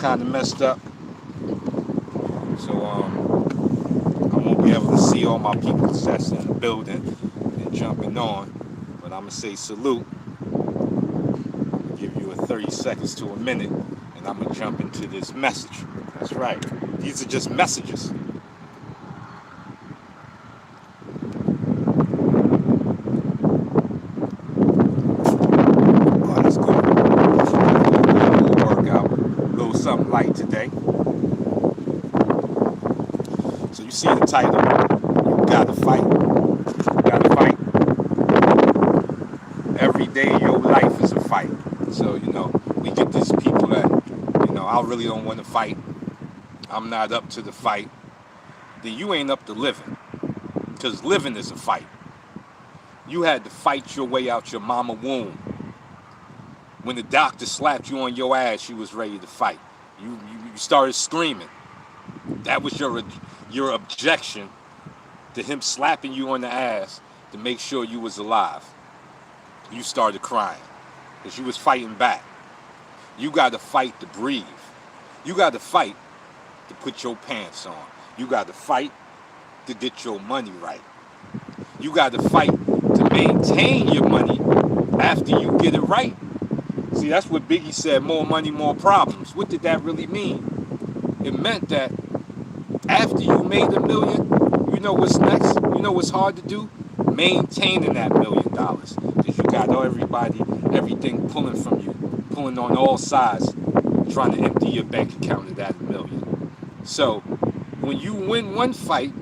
kind of messed up, so I won't be able to see all my people that's in the building and jumping on. But I'm gonna say salute, give you a 30 seconds to a minute, and I'm gonna jump into this message. That's right. These are just messages. Oh, that's cool. A little workout, a little something light today. So you see the title. You gotta fight. You gotta fight. Every day of your life is a fight. So, we get these people that, I really don't want to fight. I'm not up to the fight. Then you ain't up to living. Because living is a fight. You had to fight your way out your mama womb. When the doctor slapped you on your ass, you was ready to fight. You started screaming. That was your objection to him slapping you on the ass to make sure you was alive. You started crying because you was fighting back. You got to fight to breathe. You got to fight to put your pants on. You got to fight to get your money right. You got to fight to maintain your money after you get it right. See, that's what Biggie said, more money, more problems. What did that really mean? It meant that after you made $1 million, you know what's next? You know what's hard to do? Maintaining that $1 million. Because you got everything pulling from you, pulling on all sides, trying to empty your bank account of that $1 million. So when you win one fight,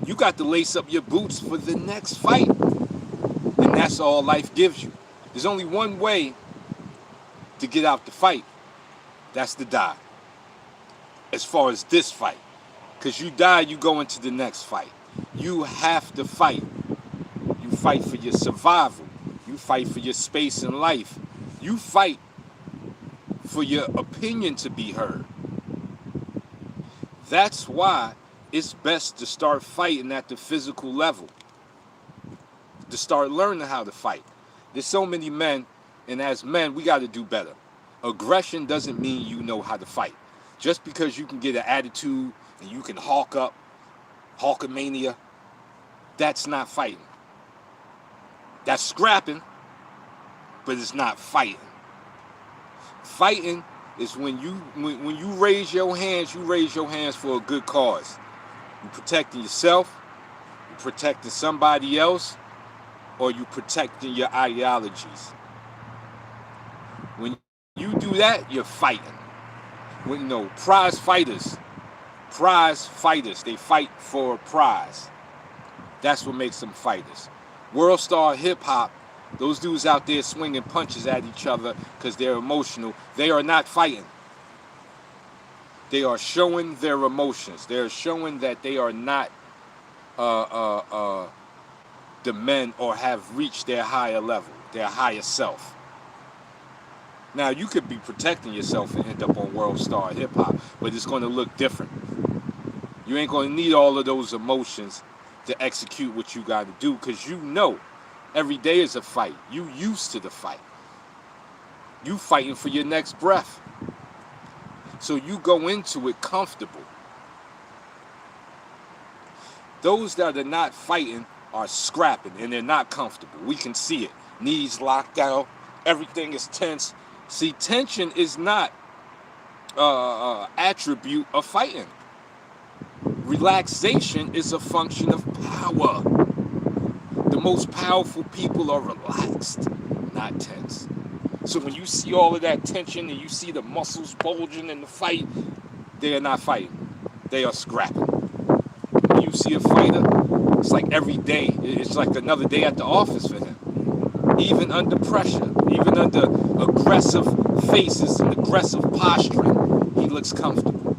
you got to lace up your boots for the next fight. And that's all life gives you. There's only one way to get out the fight. That's to die. As far as this fight. Because you die, you go into the next fight. You have to fight. You fight for your survival. You fight for your space in life. You fight for your opinion to be heard. That's why it's best to start fighting at the physical level. To start learning how to fight. There's so many men, and as men, we got to do better. Aggression doesn't mean you know how to fight. Just because you can get an attitude and you can Hulkamania, that's not fighting. That's scrapping, but it's not fighting. Fighting is when you raise your hands, you raise your hands for a good cause. You're protecting yourself, you're protecting somebody else, or you're protecting your ideologies. When you do that, you're fighting. When prize fighters, they fight for a prize. That's what makes them fighters. World star hip hop, those dudes out there swinging punches at each other because they're emotional, they are not fighting. They are showing their emotions. They're showing that they are not the men or have reached their higher level, their higher self. Now, you could be protecting yourself and end up on World Star Hip Hop, but it's going to look different. You ain't going to need all of those emotions to execute what you got to do because every day is a fight. You used to the fight. You fighting for your next breath. So you go into it comfortable. Those that are not fighting are scrapping and they're not comfortable. We can see it. Knees locked out. Everything is tense. See, tension is not attribute of fighting. Relaxation is a function of power. The most powerful people are relaxed, not tense. So when you see all of that tension and you see the muscles bulging in the fight, they are not fighting. They are scrapping. When you see a fighter, it's like every day. It's like another day at the office for him. Even under pressure, even under aggressive faces and aggressive posturing, he looks comfortable.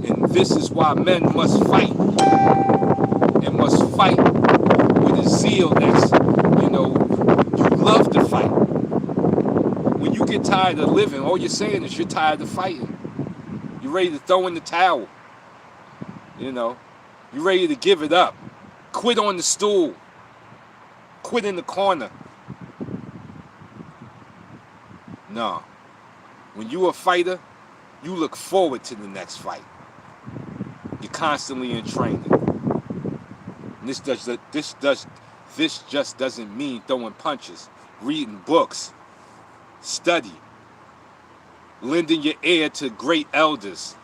And this is why men must fight. And must fight with a zeal that's, you love to fight. When you get tired of living, all you're saying is you're tired of fighting. You're ready to throw in the towel. You're ready to give it up. Quit on the stool. Quit in the corner. No. When you a fighter, You look forward to the next fight. You're constantly in training. And this just doesn't mean throwing punches, reading books, study, lending your ear to great elders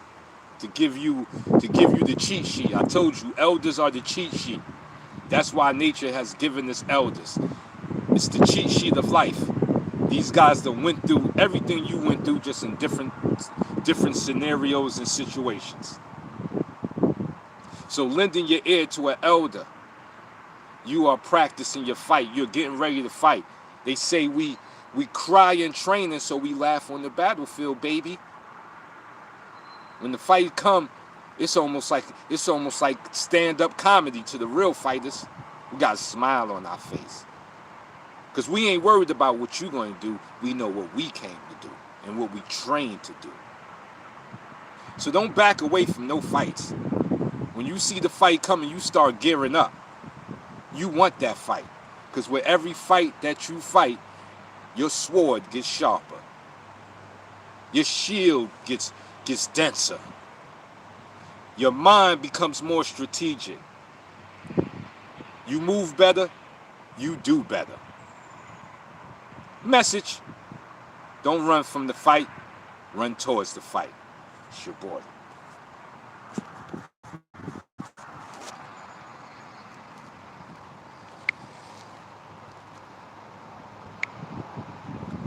to give you the cheat sheet. I told you, elders are the cheat sheet. That's why nature has given us elders. It's the cheat sheet of life. These guys that went through everything you went through, just in different scenarios and situations. So lending your ear to an elder, you are practicing your fight. You're getting ready to fight. They say we cry in training, so we laugh on the battlefield, baby. When the fight come, it's almost like stand-up comedy to the real fighters. We got a smile on our face. Because we ain't worried about what you're going to do. We know what we came to do and what we trained to do. So don't back away from no fights. When you see the fight coming, you start gearing up. You want that fight. Because with every fight that you fight, your sword gets sharper. Your shield gets denser. Your mind becomes more strategic. You move better, you do better. Message: don't run from the fight, run towards the fight. It's your boy.